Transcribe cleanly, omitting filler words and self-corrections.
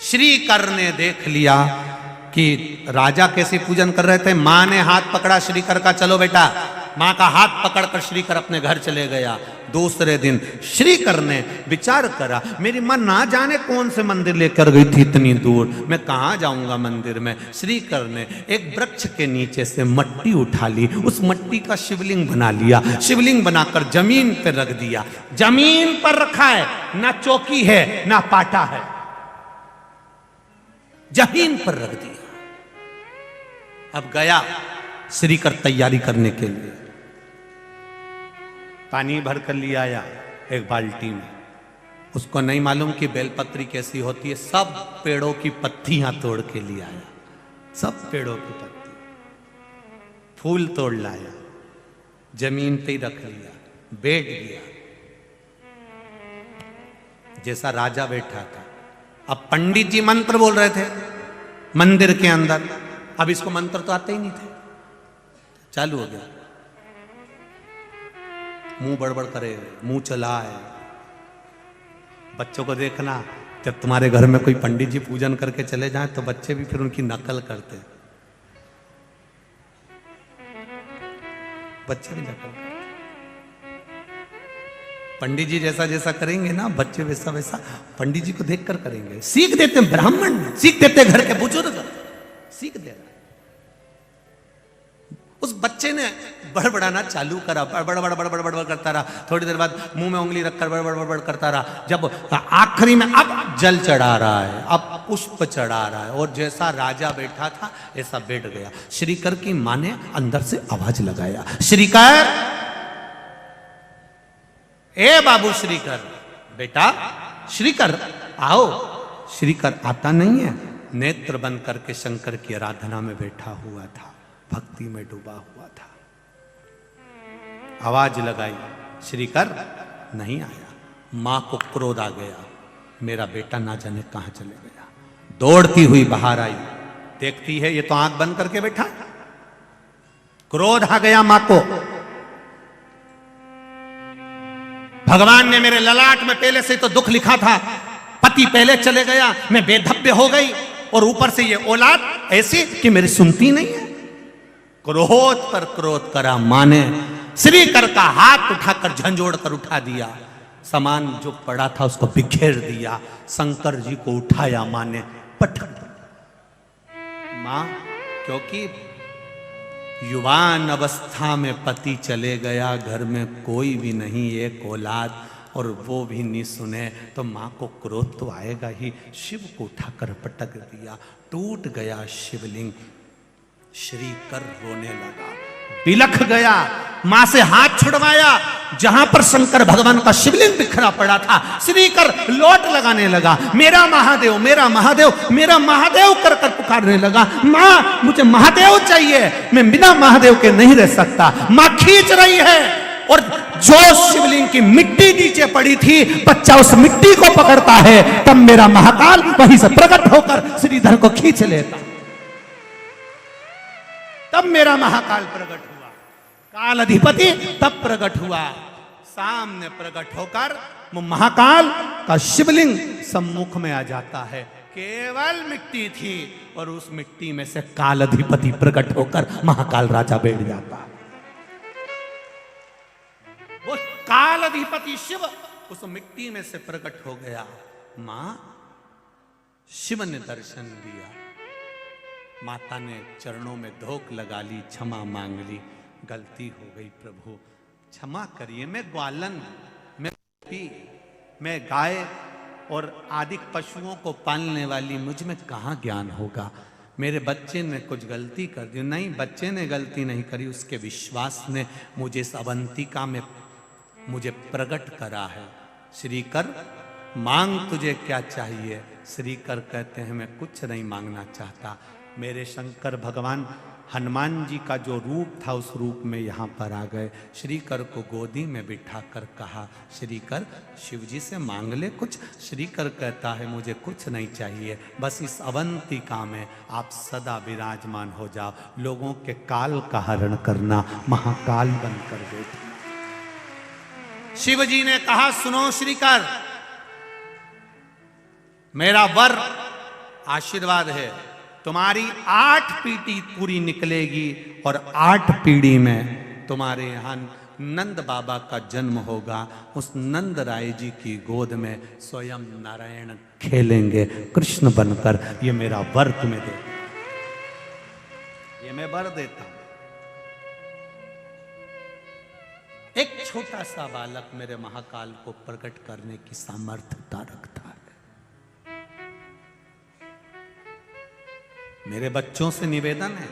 श्रीकर ने देख लिया कि राजा कैसे पूजन कर रहे थे। माँ ने हाथ पकड़ा श्रीकर का, चलो बेटा। माँ का हाथ पकड़कर श्रीकर अपने घर चले गया। दूसरे दिन श्रीकर ने विचार करा, मेरी माँ ना जाने कौन से मंदिर लेकर गई थी इतनी दूर, मैं कहाँ जाऊंगा मंदिर में। श्रीकर ने एक वृक्ष के नीचे से मट्टी उठा ली, उस मट्टी का शिवलिंग बना लिया। शिवलिंग बनाकर जमीन पर रख दिया। जमीन पर रखा है, ना चौकी है ना पाटा है, जमीन पर रख दिया। अब गया श्रीकर तैयारी करने के लिए, पानी भर कर लिया आया एक बाल्टी में। उसको नहीं मालूम कि बेलपत्री कैसी होती है। सब पेड़ों की पत्तियां तोड़ के ले आया, सब पेड़ों की पत्ती, फूल तोड़ लाया, जमीन पे ही रख लिया, बैठ गया जैसा राजा बैठा था। अब पंडित जी मंत्र बोल रहे थे मंदिर के अंदर। अब इसको मंत्र तो आते ही नहीं थे। चालू हो गया, मुंह बड़बड़ करे, मुंह चलाए। बच्चों को देखना, जब तुम्हारे घर में कोई पंडित जी पूजन करके चले जाएं तो बच्चे भी फिर उनकी नकल करते, बच्चे भी नकल करते। पंडित जी जैसा जैसा करेंगे ना, बच्चे वैसा वैसा पंडित जी को देखकर करेंगे। सीख देते ब्राह्मण, सीख देते घर के बुजुर्ग, सीख दे रहा। उस बच्चे ने बड़बड़ाना चालू करा, बड़बड़ बड़बड़ बड़बड़ करता रहा। थोड़ी देर बाद मुंह में उंगली रखकर बड़बड़ बड़बड़ करता रहा। जब आखिरी में अब जल चढ़ा रहा है, अब पुष्प चढ़ा रहा है, और जैसा राजा बैठा था ऐसा बैठ गया। श्रीकर की मां ने अंदर से आवाज लगाया, श्रीकर, ए बाबू श्रीकर, बेटा श्रीकर आओ। श्रीकर आता नहीं है, नेत्र बंद करके शंकर की आराधना में बैठा हुआ था, भक्ति में डूबा हुआ था। आवाज लगाई, श्रीकर नहीं आया। मां को क्रोध आ गया, मेरा बेटा ना जाने कहां चले गया। दौड़ती हुई बाहर आई, देखती है ये तो आंख बंद करके बैठा। क्रोध आ गया मां को, भगवान ने मेरे ललाट में पहले से तो दुख लिखा था, पति पहले चले गया, मैं बेधब्य हो गई, और ऊपर से ये औलाद ऐसी कि मेरी सुनती नहीं है। क्रोध पर क्रोध करा मां ने। श्रीकर का हाथ उठाकर झंझोड़ कर उठा दिया, सामान जो पड़ा था उसको बिखेर दिया। शंकर जी को उठाया मां ने, पटक। मां, क्योंकि युवान अवस्था में पति चले गया, घर में कोई भी नहीं, एक औलाद, और वो भी नहीं सुने तो मां को क्रोध तो आएगा ही। शिव को उठाकर पटक दिया, टूट गया शिवलिंग। श्रीकर रोने लगा, बिलख गया, मां से हाथ छुड़वाया। जहां पर शंकर भगवान का शिवलिंग बिखरा पड़ा था, श्रीकर लोट लगाने लगा, मेरा महादेव, मेरा महादेव, मेरा महादेव कर कर पुकारने लगा। मां, मुझे महादेव चाहिए, मैं बिना महादेव के नहीं रह सकता। मां खींच रही है, और जो शिवलिंग की मिट्टी नीचे पड़ी थी, बच्चा उस मिट्टी को पकड़ता है, तब मेरा महाकाल वहीं से प्रकट होकर श्रीधर को खींच लेता। तब मेरा महाकाल प्रकट हुआ, काल अधिपति तब प्रकट हुआ। सामने प्रकट होकर वो महाकाल का शिवलिंग सम्मुख में आ जाता है। केवल मिट्टी थी, और उस मिट्टी में से काल अधिपति प्रकट होकर महाकाल राजा बैठ जाता है। वो काल अधिपति शिव उस मिट्टी में से प्रकट हो गया। मां, शिव ने दर्शन दिया, माता ने चरणों में धोख लगा ली, क्षमा मांग ली, गलती हो गई प्रभु, क्षमा करिए। मैं ग्वालन, मैं गाय और आदि पशुओं को पालने वाली, मुझ में कहाँ ज्ञान होगा। मेरे बच्चे ने कुछ गलती कर दी। नहीं, बच्चे ने गलती नहीं करी, उसके विश्वास ने मुझे इस अवंतिका में मुझे प्रकट करा है। श्रीकर, मांग तुझे क्या चाहिए। श्रीकर कहते हैं, मैं कुछ नहीं मांगना चाहता। मेरे शंकर भगवान हनुमान जी का जो रूप था, उस रूप में यहाँ पर आ गए। श्रीकर को गोदी में बिठाकर कहा, श्रीकर, शिव जी से मांग ले कुछ। श्रीकर कहता है, मुझे कुछ नहीं चाहिए, बस इस अवंतिका में आप सदा विराजमान हो जाओ, लोगों के काल का हरण करना, महाकाल बनकर बैठना। शिव जी ने कहा, सुनो श्रीकर, मेरा वर आशीर्वाद है, तुम्हारी 8 पीढ़ी पूरी निकलेगी और 8 पीढ़ी में तुम्हारे यहाँ नंद बाबा का जन्म होगा। उस नंद राय जी की गोद में स्वयं नारायण खेलेंगे कृष्ण बनकर। ये मेरा वर तुम्हें दे, ये मैं वर देता हूं। एक छोटा सा बालक मेरे महाकाल को प्रकट करने की सामर्थ्यता रखता है। मेरे बच्चों से निवेदन है,